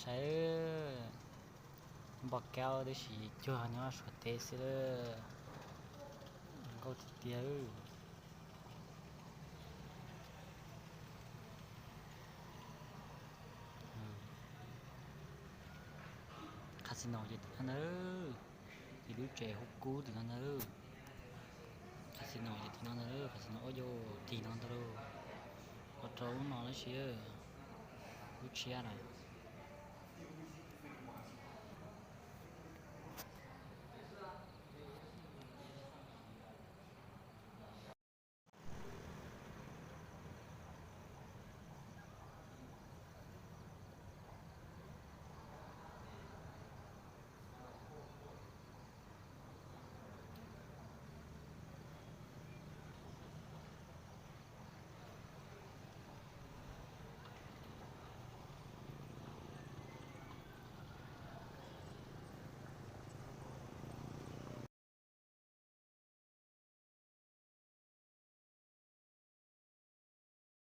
sẽ bọc keo để chỉ cho nó sụt tê sẽ có tiêu casino gì anh ơi thì đứa trẻ hút cú thì nó nữa casino gì thì nó nữa casino ở vô thì nó đâu có trốn nó chia đứa trẻ này